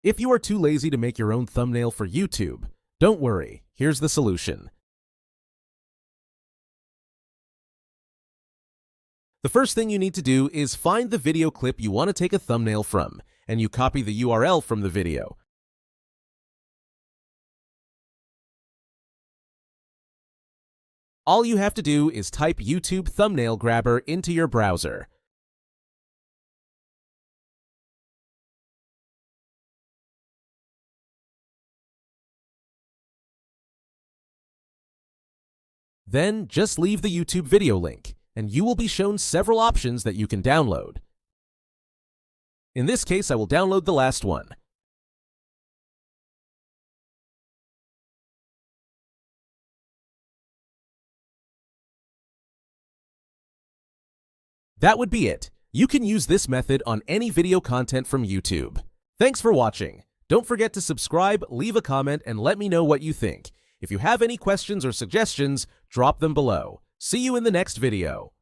If you are too lazy to make your own thumbnail for YouTube, don't worry, here's the solution. The first thing you need to do is find the video clip you want to take a thumbnail from, and you copy the URL from the video. All you have to do is type YouTube thumbnail grabber into your browser. Then just leave the YouTube video link, and you will be shown several options that you can download. In this case, I will download the last one. That would be it. You can use this method on any video content from YouTube. Thanks for watching. Don't forget to subscribe, leave a comment, and let me know what you think. If you have any questions or suggestions, drop them below. See you in the next video.